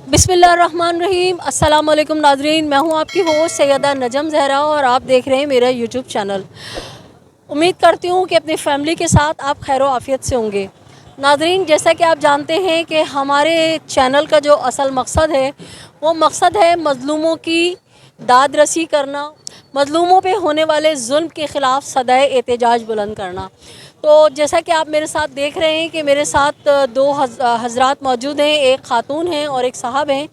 बिस्मिल्लाहिर्रहमानिर्रहीम। अस्सलाम वालेकुम नाज़रीन, मैं हूं आपकी होस्ट सैयदा नजम ज़हरा और आप देख रहे हैं मेरा यूट्यूब चैनल। उम्मीद करती हूं कि अपनी फ़ैमिली के साथ आप खैर आफ़ियत से होंगे। नाज़रीन, जैसा कि आप जानते हैं कि हमारे चैनल का जो असल मकसद है वो मकसद है मज़लूमों की दाद रसी करना, मज़लूमों पे होने वाले जुल्म के ख़िलाफ़ सदाए एहतजाज बुलंद करना। तो जैसा कि आप मेरे साथ देख रहे हैं कि मेरे साथ दो हज़रात मौजूद हैं, एक ख़ातून हैं और एक साहब हैं।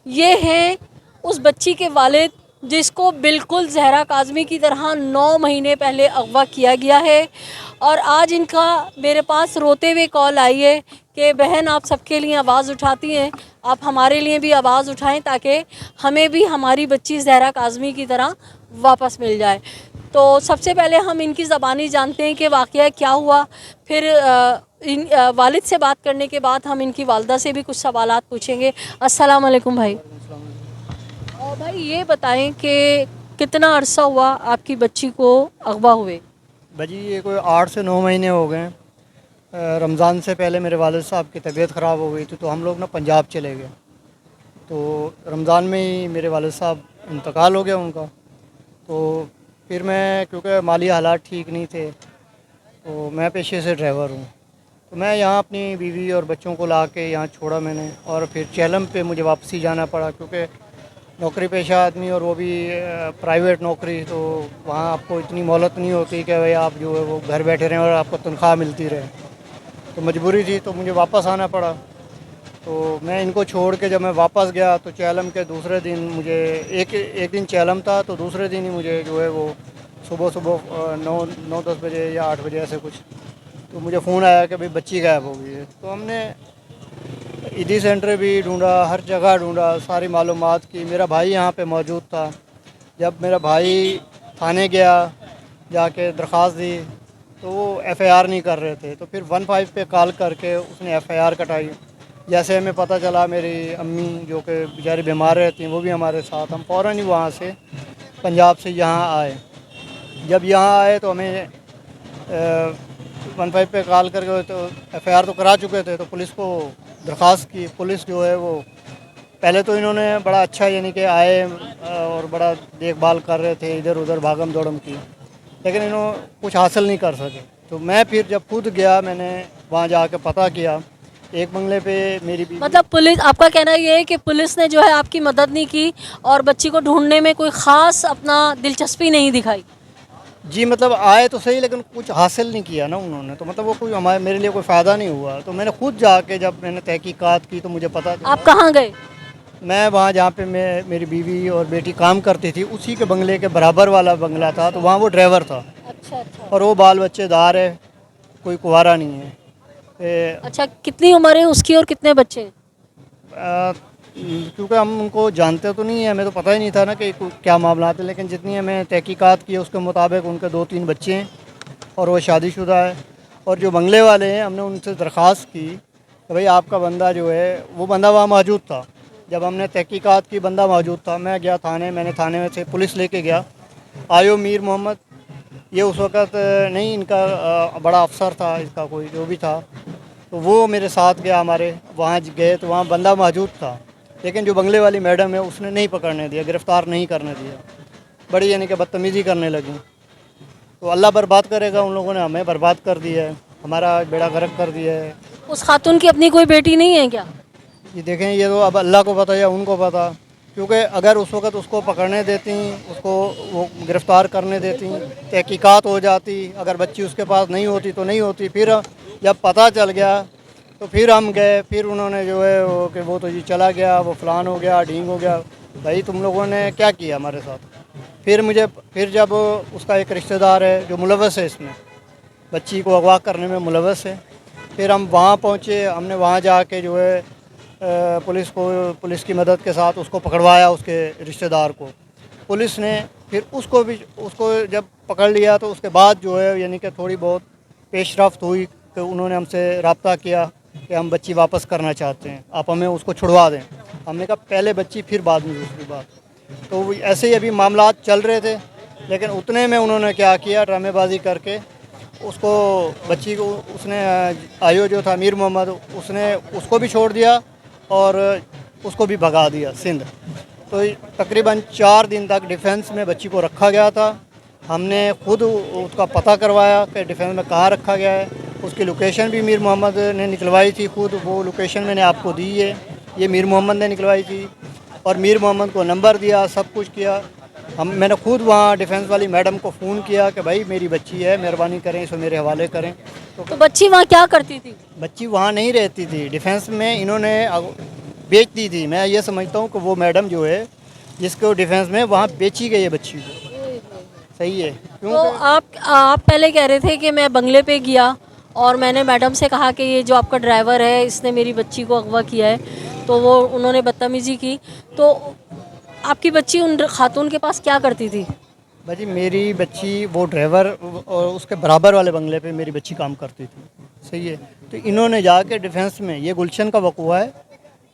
ये हैं उस बच्ची के वालिद जिसको बिल्कुल ज़हरा काज़मी की तरह 9 महीने पहले अगवा किया गया है। और आज इनका मेरे पास रोते हुए कॉल आई है कि बहन, आप सबके लिए आवाज़ उठाती हैं, आप हमारे लिए भी आवाज़ उठाएं ताकि हमें भी हमारी बच्ची ज़हरा काज़मी की तरह वापस मिल जाए। तो सबसे पहले हम इनकी ज़बानी जानते हैं कि वाक़या क्या हुआ, फिर वालिद से बात करने के बाद हम इनकी वालदा से भी कुछ सवालात पूछेंगे। अस्सलाम वालेकुम भाई। और भाई ये बताएं कि कितना अरसा हुआ आपकी बच्ची को अगवा हुए? भाजी ये कोई 8 से 9 महीने हो गए हैं। रमज़ान से पहले मेरे वालिद साहब की तबीयत ख़राब हो गई थी, तो हम लोग ना पंजाब चले गए। तो रमज़ान में ही मेरे वालिद साहब इंतकाल हो गया उनका। तो फिर मैं, क्योंकि माली हालात ठीक नहीं थे, तो मैं पेशे से ड्राइवर हूँ, तो मैं यहाँ अपनी बीवी और बच्चों को ला के यहाँ छोड़ा मैंने। और फिर चेलम पे मुझे वापसी जाना पड़ा, क्योंकि नौकरी पेशा आदमी और वो भी प्राइवेट नौकरी, तो वहाँ आपको इतनी मोहलत नहीं होती कि भाई आप जो है वो घर बैठे रहें और आपको तनख्वाह मिलती रहे। तो मजबूरी थी, तो मुझे वापस आना पड़ा। तो मैं इनको छोड़ के जब मैं वापस गया तो चैलम के दूसरे दिन मुझे एक दिन चैलम था, तो दूसरे दिन ही मुझे जो है वो सुबह सुबह 9-10 बजे या 8 बजे ऐसे कुछ, तो मुझे फ़ोन आया कि भाई बच्ची गायब हो गई है। तो हमने ईदी सेंटर भी ढूंढा, हर जगह ढूंढा, सारी मालूमात की। मेरा भाई यहाँ पे मौजूद था। जब मेरा भाई थाने गया, जाके दरख्वास्त दी, तो वो एफआईआर नहीं कर रहे थे। तो फिर 15 पे कॉल करके उसने एफआईआर कटाई। जैसे हमें पता चला, मेरी अम्मी जो कि बेचारी बीमार रहती हैं वो भी हमारे साथ, हम फ़ौरन ही वहाँ से पंजाब से यहाँ आए। जब यहाँ आए तो हमें 15 पे कॉल करके, तो एफआईआर तो करा चुके थे, तो पुलिस को दरख्वास्त की। पुलिस जो है वो पहले तो इन्होंने बड़ा अच्छा, यानी कि आए और बड़ा देखभाल कर रहे थे, इधर उधर भागम दौड़म की, लेकिन इन्होंने कुछ हासिल नहीं कर सके। तो मैं फिर जब खुद गया, मैंने वहाँ जाके पता किया। एक बंगले पे मेरी बीवी, मतलब पुलिस, आपका कहना ये है कि पुलिस ने जो है आपकी मदद नहीं की और बच्ची को ढूंढने में कोई ख़ास अपना दिलचस्पी नहीं दिखाई? जी मतलब आए तो सही, लेकिन कुछ हासिल नहीं किया ना उन्होंने, तो मतलब वो कोई हमारे मेरे लिए कोई फ़ायदा नहीं हुआ। तो मैंने खुद जाके जब मैंने तहकीकात की तो मुझे पता चला। आप कहाँ गए? मैं वहाँ जहाँ पे मेरी बीवी और बेटी काम करती थी, उसी के बंगले के बराबर वाला बंगला था, तो वहाँ वो ड्राइवर था। अच्छा अच्छा। और वो बाल बच्चेदार है, कोई कुंवारा नहीं है। अच्छा, कितनी उम्र है उसकी और कितने बच्चे? क्योंकि हम उनको जानते तो नहीं है, हमें तो पता ही नहीं था ना कि क्या मामला है, लेकिन जितनी हमें तहकीकात की उसके मुताबिक उनके 2-3 बच्चे हैं और वो शादीशुदा है। और जो बंगले वाले हैं, हमने उनसे दरख्वास्त की कि भाई आपका बंदा जो है, वो बंदा वहाँ मौजूद था। जब हमने तहकीकात की, बंदा मौजूद था। मैं गया थाने, मैंने थाने में से पुलिस लेके गया। आयो मीर मोहम्मद, ये उस वक़्त नहीं, इनका बड़ा अफसर था, इसका कोई जो भी था, तो वो मेरे साथ गया। हमारे वहाँ गए तो वहाँ बंदा मौजूद था, लेकिन जो बंगले वाली मैडम है उसने नहीं पकड़ने दिया, गिरफ़्तार नहीं करने दिया। बड़ी यानी कि बदतमीज़ी करने लगी। तो अल्लाह बर्बाद करेगा, उन लोगों ने हमें बर्बाद कर दिया है, हमारा बेड़ा गर्क कर दिया है। उस खातून की अपनी कोई बेटी नहीं है क्या? ये देखें, ये तो अब अल्लाह को पता या उनको पता, क्योंकि अगर उस वक़्त उसको पकड़ने देती, उसको वो गिरफ़्तार करने देती, तहकीकात हो जाती, अगर बच्ची उसके पास नहीं होती तो नहीं होती। फिर जब पता चल गया तो फिर हम गए, फिर उन्होंने जो है वो कि वो तो जी चला गया, वो फ़लान हो गया, ढींग हो गया। भाई तुम लोगों ने क्या किया हमारे साथ? फिर जब उसका एक रिश्तेदार है जो मुलव्वस है इसमें, बच्ची को अगवा करने में मुलव्वस है, फिर हम वहाँ पहुँचे। हमने वहाँ जाके जो है पुलिस की मदद के साथ उसको पकड़वाया, उसके रिश्तेदार को। पुलिस ने फिर उसको जब पकड़ लिया तो उसके बाद जो है यानी कि थोड़ी बहुत पेशरफ्त हुई कि उन्होंने हमसे रब्ता किया कि हम बच्ची वापस करना चाहते हैं, आप हमें उसको छुड़वा दें। हमने कहा पहले बच्ची फिर बाद में दूसरी बात। तो ऐसे ही अभी मामलात चल रहे थे, लेकिन उतने में उन्होंने क्या किया, ड्रामेबाजी करके उसको, बच्ची को उसने, आयो जो था मीर मोहम्मद, उसने उसको भी छोड़ दिया और उसको भी भगा दिया सिंध। तो तकरीबन 4 दिन तक डिफेंस में बच्ची को रखा गया था। हमने खुद उसका पता करवाया कि डिफेंस में कहाँ रखा गया है। उसकी लोकेशन भी मीर मोहम्मद ने निकलवाई थी खुद, वो लोकेशन मैंने आपको दी है, ये मीर मोहम्मद ने निकलवाई थी। और मीर मोहम्मद को नंबर दिया, सब कुछ किया। मैंने खुद वहाँ डिफेंस वाली मैडम को फ़ोन किया कि भाई मेरी बच्ची है, मेहरबानी करें, इसको मेरे हवाले करें। तो बच्ची वहाँ क्या करती थी? बच्ची वहाँ नहीं रहती थी, डिफेंस में इन्होंने बेच दी थी। मैं ये समझता हूँ कि वो मैडम जो है जिसको डिफेंस में वहाँ बेची गई है बच्ची को। सही है, तो क्योंकि आप पहले कह रहे थे कि मैं बंगले पे गया और मैंने मैडम से कहा कि ये जो आपका ड्राइवर है इसने मेरी बच्ची को अगवा किया है, तो वो उन्होंने बदतमीज़ी की। तो आपकी बच्ची उन खातून के पास क्या करती थी? भाजी मेरी बच्ची वो ड्राइवर और उसके बराबर वाले बंगले पे मेरी बच्ची काम करती थी। सही है, तो इन्होंने जाके डिफेंस में, ये गुलशन का वक़ूआ है,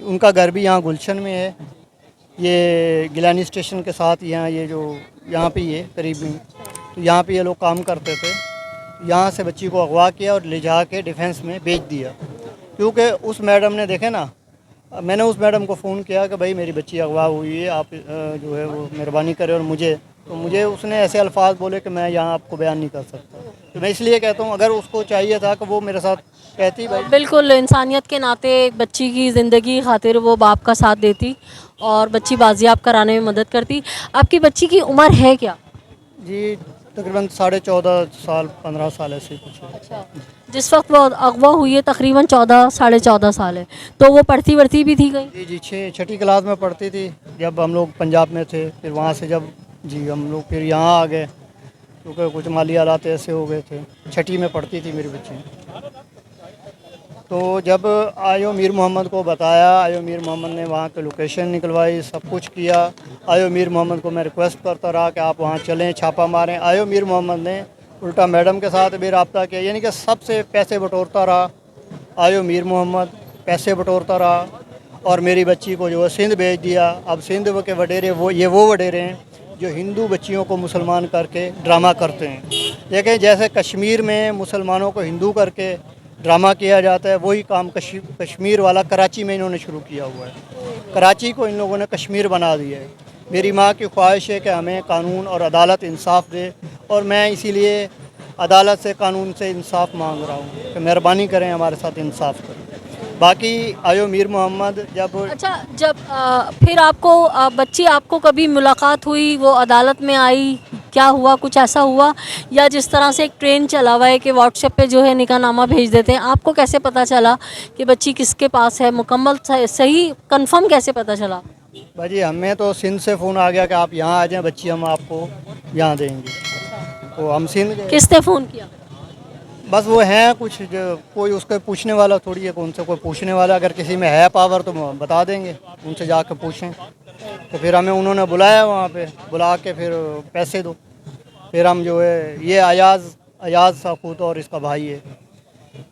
उनका घर भी यहाँ गुलशन में है, ये गिलानी स्टेशन के साथ यहाँ, ये जो यहाँ पे ये करीब में, तो यहाँ पे ये लोग काम करते थे। यहाँ से बच्ची को अगवा किया और ले जा के डिफेंस में बेच दिया। क्योंकि उस मैडम ने, देखे ना, मैंने उस मैडम को फ़ोन किया कि भाई मेरी बच्ची अगवा हुई है, आप जो है वो मेहरबानी करें। और मुझे उसने ऐसे अल्फाज बोले कि मैं यहाँ आपको बयान नहीं कर सकता। तो मैं इसलिए कहता हूँ, अगर उसको चाहिए था कि वो मेरे साथ कहती भाई। बिल्कुल, इंसानियत के नाते एक बच्ची की ज़िंदगी खातिर वो बाप का साथ देती और बच्ची बाजियाब कराने में मदद करती। आपकी बच्ची की उम्र है क्या? जी तकरीबन 14.5 साल 15 साल ऐसे कुछ है। अच्छा, जिस वक्त वो अगवा हुई है तकरीबन 14 साढ़े 14 साल है, तो वो पढ़ती वढ़ती भी थी कहीं? जी 6ठी क्लास में पढ़ती थी जब हम लोग पंजाब में थे। फिर वहाँ से जब हम लोग फिर यहाँ आ गए, क्योंकि कुछ माली हालात ऐसे हो गए थे। 6ठी में पढ़ती थी मेरी बच्ची। तो जब आयो मीर मोहम्मद को बताया, आयो मीर मोहम्मद ने वहाँ की लोकेशन निकलवाई, सब कुछ किया। आयो मीर मोहम्मद को मैं रिक्वेस्ट करता रहा कि आप वहाँ चलें, छापा मारें। आयो मीर मोहम्मद ने उल्टा मैडम के साथ भी रब्ता किया, यानी कि सबसे पैसे बटोरता रहा। आयो मीर मोहम्मद पैसे बटोरता रहा और मेरी बच्ची को जो है सिंध भेज दिया। अब सिंध के वडेरे वो वडेरे हैं जो हिंदू बच्चियों को मुसलमान करके ड्रामा करते हैं। देखें, जैसे कश्मीर में मुसलमानों को हिंदू करके ड्रामा किया जाता है, वही काम कश्मीर वाला कराची में इन्होंने शुरू किया हुआ है। कराची को इन लोगों ने कश्मीर बना दिया है। मेरी माँ की ख्वाहिश है कि हमें कानून और अदालत इंसाफ दे, और मैं इसीलिए अदालत से, कानून से इंसाफ मांग रहा हूँ कि मेहरबानी करें, हमारे साथ इंसाफ करें। बाकी आयो मीर मोहम्मद जब अच्छा, जब फिर आपको बच्ची आपको कभी मुलाकात हुई, वो अदालत में आई, क्या हुआ, कुछ ऐसा हुआ? या जिस तरह से एक ट्रेंड चला हुआ है कि व्हाट्सएप पे जो है निकाहनामा भेज देते हैं, आपको कैसे पता चला कि बच्ची किसके पास है? मुकम्मल सही कंफर्म कैसे पता चला? भाजी हमें तो सिंध से फ़ोन आ गया कि आप यहाँ आ जाएं, बच्ची हम आपको यहाँ देंगे। तो हम सिंध गए। किसने फ़ोन किया? बस वो हैं कुछ जो, कोई उसको पूछने वाला थोड़ी है, कौन से कोई पूछने वाला, अगर किसी में है पावर तो बता देंगे, उनसे जाकर पूछें। तो फिर हमें उन्होंने बुलाया, वहाँ पे बुला के फिर पैसे दो। फिर हम जो है, ये अयाज साकूत और इसका भाई है,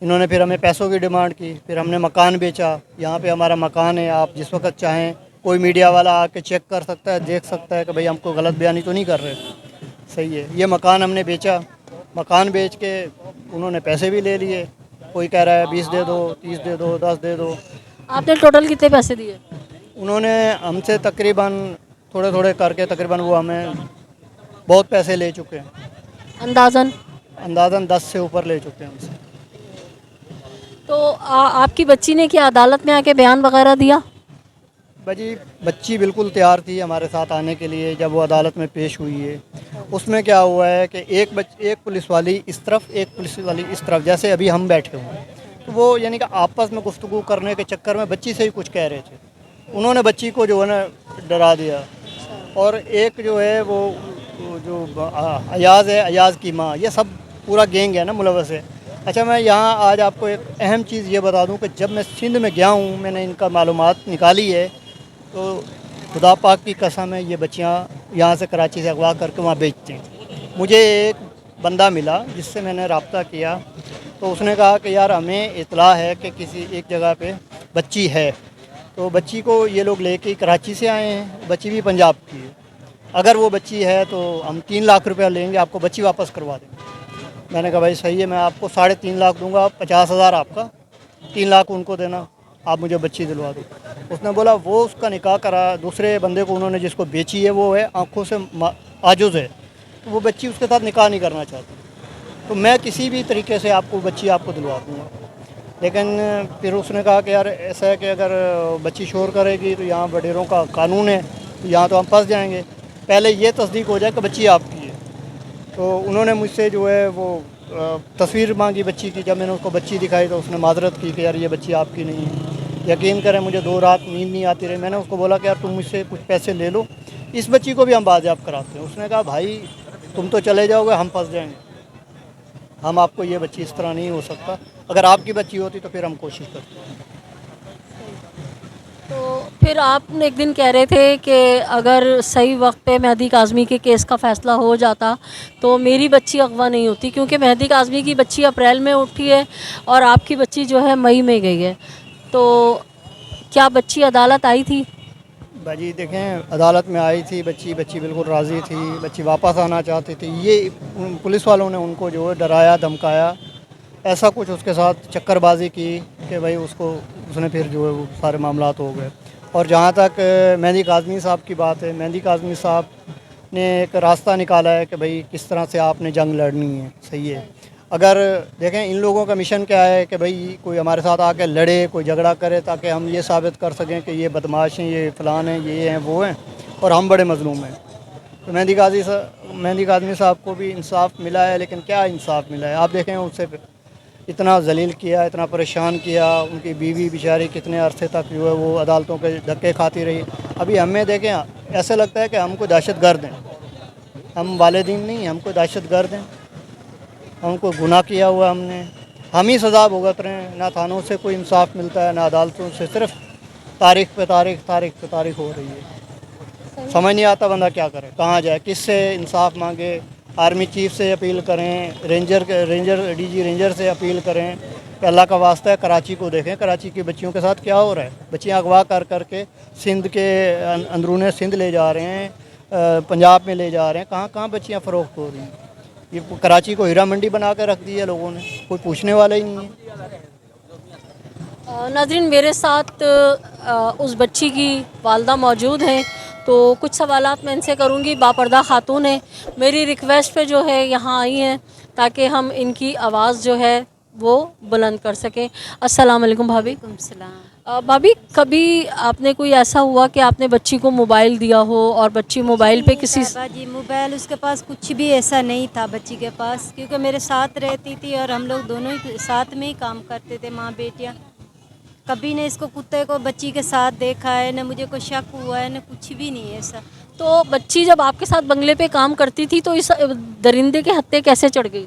इन्होंने फिर हमें पैसों की डिमांड की। फिर हमने मकान बेचा। यहाँ पे हमारा मकान है, आप जिस वक्त चाहें कोई मीडिया वाला आके चेक कर सकता है, देख सकता है कि भाई हमको गलत बयानी तो नहीं कर रहे। सही है, ये मकान हमने बेचा। मकान बेच के उन्होंने पैसे भी ले लिए। कोई कह रहा है 20 दे दो, 30 दे दो, 10 दे दो। आपने टोटल कितने पैसे दिए? उन्होंने हमसे तकरीबन थोड़े थोड़े करके तकरीबन वो हमें बहुत पैसे ले चुके हैं। अंदाज़न 10 से ऊपर ले चुके हैं हमसे। तो आपकी बच्ची ने क्या अदालत में आके बयान वगैरह दिया? भाजी बच्ची बिल्कुल तैयार थी हमारे साथ आने के लिए। जब वो अदालत में पेश हुई है, उसमें क्या हुआ है कि एक पुलिस वाली इस तरफ, एक पुलिस वाली इस तरफ, जैसे अभी हम बैठे हुए हैं, तो वो यानी कि आपस में गुफ्तगू करने के चक्कर में बच्ची से ही कुछ कह रहे थे। उन्होंने बच्ची को जो है ना डरा दिया। और एक जो है वो जो अयाज है, अयाज की माँ, ये सब पूरा गैंग है ना, मुलव्वस है। अच्छा, मैं यहाँ आज आपको एक अहम चीज़ ये बता दूँ कि जब मैं सिंध में गया हूँ, मैंने इनका मालूमात निकाली है, तो खुदा पाक की कसम है, ये बच्चियाँ यहाँ से कराची से अगवा करके वहाँ बेचती हैं। मुझे एक बंदा मिला जिससे मैंने रब्ता किया, तो उसने कहा कि यार हमें इत्तला है कि किसी एक जगह पे बच्ची है। तो बच्ची को ये लोग लेके कराची से आए हैं, बच्ची भी पंजाब की है। अगर वो बच्ची है तो हम 3 लाख रुपया लेंगे, आपको बच्ची वापस करवा देंगे। मैंने कहा भाई सही है, मैं आपको 3.5 लाख दूंगा, 50,000 आपका, 3 लाख उनको देना, आप मुझे बच्ची दिलवा दो। उसने बोला वो उसका निकाह करा, दूसरे बंदे को उन्होंने जिसको बेची है वो है आंखों से आजुज़ है, तो वो बच्ची उसके साथ निकाह नहीं करना चाहती, तो मैं किसी भी तरीके से आपको बच्ची आपको दिलवा दूँगा। लेकिन फिर उसने कहा कि यार ऐसा है कि अगर बच्ची शोर करेगी तो यहाँ वडेरों का कानून है, तो यहाँ तो हम फंस जाएंगे, पहले ये तस्दीक हो जाए कि बच्ची आपकी है। तो उन्होंने मुझसे जो है वो तस्वीर मांगी बच्ची की। जब मैंने उसको बच्ची दिखाई तो उसने माजरत की कि यार ये बच्ची आपकी नहीं है। यकीन करें मुझे 2 रात नींद नहीं आती रही। मैंने उसको बोला कि यार तुम मुझसे कुछ पैसे ले लो, इस बच्ची को भी हम बाजियाब कराते हैं। उसने कहा भाई तुम तो चले जाओगे, हम फंस जाएंगे, हम आपको ये बच्ची इस तरह नहीं हो सकता, अगर आपकी बच्ची होती तो फिर हम कोशिश करते हैं। तो फिर आप एक दिन कह रहे थे कि अगर सही वक्त पे मेहदी काज़मी के केस का फ़ैसला हो जाता तो मेरी बच्ची अगवा नहीं होती, क्योंकि मेहदी काज़मी की बच्ची अप्रैल में उठी है और आपकी बच्ची जो है मई में गई है। तो क्या बच्ची अदालत आई थी? भाजी देखें, अदालत में आई थी बच्ची, बच्ची बिल्कुल राज़ी थी, बच्ची वापस आना चाहती थी। ये पुलिस वालों ने उनको जो है डराया धमकाया, ऐसा कुछ उसके साथ चक्करबाजी की कि भाई उसने फिर जो है वो सारे मामलात हो गए। और जहाँ तक मेहदी काज़मी साहब की बात है, मेहदी काज़मी साहब ने एक रास्ता निकाला है कि भाई किस तरह से आपने जंग लड़नी है, सही है। अगर देखें इन लोगों का मिशन क्या है कि भाई कोई हमारे साथ आके लड़े, कोई झगड़ा करे, ताकि हम ये साबित कर सकें कि ये बदमाश हैं, ये फ़लान हैं, ये हैं, वो हैं, और हम बड़े मज़लूम हैं। तो मेहदी काज़मी साहब को भी इंसाफ मिला है, लेकिन क्या इंसाफ मिला है? आप देखें उससे इतना जलील किया, इतना परेशान किया, उनकी बीवी बेचारी कितने अरसे तक जो है वो अदालतों के धक्के खाती रही। अभी हमें देखें ऐसा लगता है कि हमको दहशतगर्द हैं, हम वालिदीन नहीं, हमको दहशतगर्द हैं, हमको गुनाह किया हुआ हमने, हम ही सज़ा भुगत रहे हैं। ना थानों से कोई इंसाफ मिलता है, ना अदालतों से, सिर्फ तारीख पे तारीख हो रही है। समझ नहीं आता बंदा क्या करे, कहाँ जाए, किससे इंसाफ मांगे। आर्मी चीफ से अपील करें, डीजी रेंजर से अपील करें कि अल्लाह का वास्ता है कराची को देखें, कराची की बच्चियों के साथ क्या हो रहा है। बच्चियाँ अगवा कर करके सिंध के अंदरूने सिंध ले जा रहे हैं, पंजाब में ले जा रहे हैं, कहाँ कहाँ बच्चियाँ फ़रोख्त हो रही हैं। ये कराची को हीरा मंडी बना कर रख दी है लोगों ने, कोई पूछने वाला ही नहीं है। नाज़रीन, मेरे साथ उस बच्ची की वालदा मौजूद हैं, तो कुछ सवालात मैं इनसे करूंगी। बापर्दा खातून है, मेरी रिक्वेस्ट पे जो है यहाँ आई हैं ताकि हम इनकी आवाज़ जो है वो बुलंद कर सकें। अस्सलाम वालेकुम भाभी। भाभी, कभी आपने कोई ऐसा हुआ कि आपने बच्ची को मोबाइल दिया हो और बच्ची मोबाइल पे किसी जी मोबाइल उसके पास कुछ भी ऐसा नहीं था बच्ची के पास, क्योंकि मेरे साथ रहती थी और हम लोग दोनों ही साथ में ही काम करते थे, माँ बेटियाँ। कभी ने इसको कुत्ते को बच्ची के साथ देखा है, न मुझे कोई शक हुआ है, न कुछ भी नहीं है ऐसा। तो बच्ची जब आपके साथ बंगले पे काम करती थी तो इस दरिंदे के हत्थे कैसे चढ़ गई?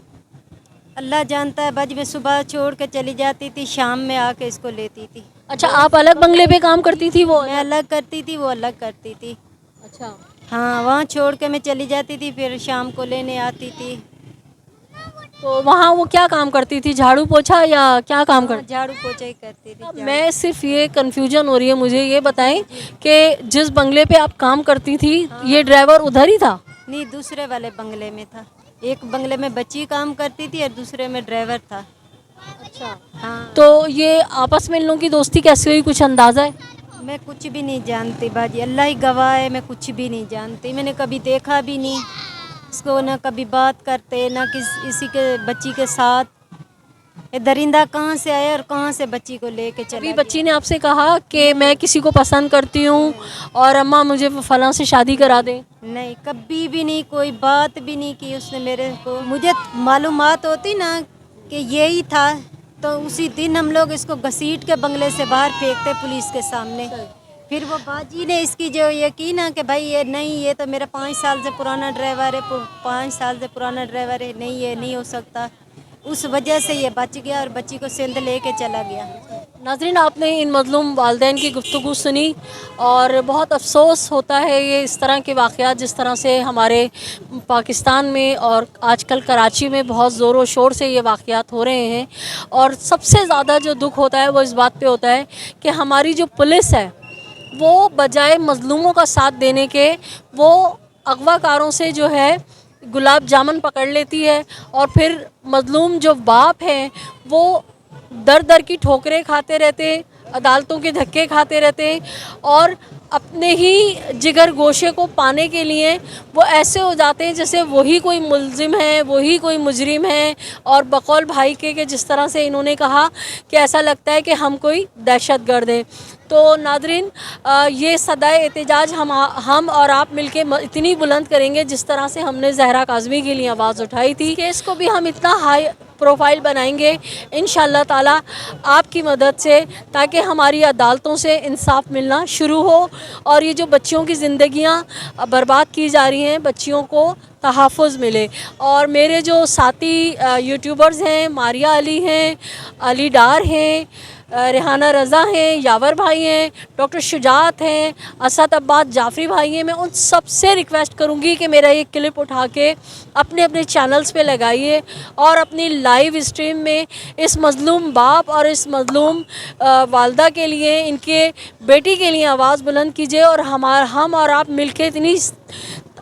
अल्लाह जानता है। बज में सुबह छोड़ के चली जाती थी, शाम में आके इसको लेती थी। अच्छा, आप अलग बंगले पे काम करती थी? वो मैं अलग करती थी, वो अलग करती थी। अच्छा, हाँ, वहाँ छोड़ के मैं चली जाती थी, फिर शाम को लेने आती थी। तो वहाँ वो क्या काम करती थी, झाड़ू पोछा या क्या काम करती? झाड़ू पोछा ही करती थी। मैं सिर्फ ये कंफ्यूजन हो रही है, मुझे ये बताएं कि जिस बंगले पे आप काम करती थी ये ड्राइवर उधर ही था? नहीं, दूसरे वाले बंगले में था। एक बंगले में बच्ची काम करती थी और दूसरे में ड्राइवर था। अच्छा, हाँ। तो ये आपस में इन लोगों की दोस्ती कैसे हुई, कुछ अंदाज़ा है? मैं कुछ भी नहीं जानती बाजी, अल्लाह ही गवाह है, मैं कुछ भी नहीं जानती। मैंने कभी देखा भी नहीं इसको, ना कभी बात करते, ना किसी के बच्ची के साथ। ये दरिंदा कहाँ से आया और कहाँ से बच्ची को लेके चला अभी गया। बच्ची ने आपसे कहा कि मैं किसी को पसंद करती हूँ और अम्मा मुझे फलां से शादी करा दें? नहीं, कभी भी नहीं, कोई बात भी नहीं की उसने मेरे को। मुझे मालूमात होती ना कि यही था तो उसी दिन हम लोग इसको घसीट के बंगले से बाहर फेंकते पुलिस के सामने। फिर वो बाजी ने इसकी जो यकीन है कि भाई ये नहीं, ये तो मेरा 5 साल से पुराना ड्राइवर है, 5 साल से पुराना ड्राइवर है, नहीं ये नहीं हो सकता। उस वजह से ये बच गया और बच्ची को सिंध लेके चला गया। नाज़रीन, आपने इन मज़लूम वालिदैन की गुफ्तगू सुनी और बहुत अफसोस होता है ये इस तरह के वाक़यात जिस तरह से हमारे पाकिस्तान में और आजकल कराची में बहुत ज़ोर व शोर से ये वाक़यात हो रहे हैं। और सबसे ज़्यादा जो दुख होता है वो इस बात पे होता है कि हमारी जो पुलिस है वो बजाय मज़लूमों का साथ देने के वो अगवाकारों से जो है गुलाब जामुन पकड़ लेती है और फिर मज़लूम जो बाप हैं वो दर दर की ठोकरें खाते रहते, अदालतों के धक्के खाते रहते हैं और अपने ही जिगर गोशे को पाने के लिए वो ऐसे हो जाते हैं जैसे वही कोई मुल्जिम है, वही कोई मुजरिम है। और बकौल भाई के जिस तरह से इन्होंने कहा कि ऐसा लगता है कि हम कोई दहशतगर्द हैं। तो नादरीन, ये सदाए एहतजाज हम और आप मिलके इतनी बुलंद करेंगे जिस तरह से हमने ज़हरा काज़मी के लिए आवाज़ उठाई थी। केस को भी हम इतना हाई प्रोफाइल बनाएंगे इंशाअल्लाह ताला आपकी मदद से, ताकि हमारी अदालतों से इंसाफ मिलना शुरू हो और ये जो बच्चियों की ज़िंदगियां बर्बाद की जा रही हैं, बच्चियों को तहफ़्फ़ुज़ मिले। और मेरे जो साथी यूट्यूबर्स हैं, मारिया अली हैं, अली डार हैं, रेहाना रज़ा हैं, यावर भाई हैं, डॉक्टर शुजात हैं, असद अब्बास जाफ़री भाई हैं, मैं उन सब से रिक्वेस्ट करूंगी कि मेरा ये क्लिप उठा के अपने अपने चैनल्स पे लगाइए और अपनी लाइव स्ट्रीम में इस मज़लूम बाप और इस मज़लूम वालदा के लिए, इनके बेटी के लिए आवाज़ बुलंद कीजिए। और हम और आप मिलके इतनी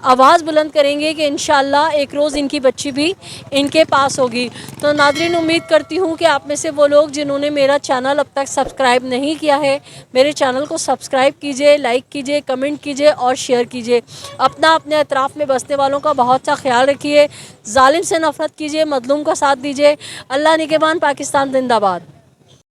आवाज़ बुलंद करेंगे कि इंशाअल्लाह एक रोज़ इनकी बच्ची भी इनके पास होगी। तो नाज़रीन, उम्मीद करती हूँ कि आप में से वो लोग जिन्होंने मेरा चैनल अब तक सब्सक्राइब नहीं किया है, मेरे चैनल को सब्सक्राइब कीजिए, लाइक कीजिए, कमेंट कीजिए और शेयर कीजिए। अपने अतराफ़ में बसने वालों का बहुत सा ख्याल रखिए, जालिम से नफ़रत कीजिए, मज़लूम का साथ दीजिए। अल्लाह निगहबान, पाकिस्तान जिंदाबाद।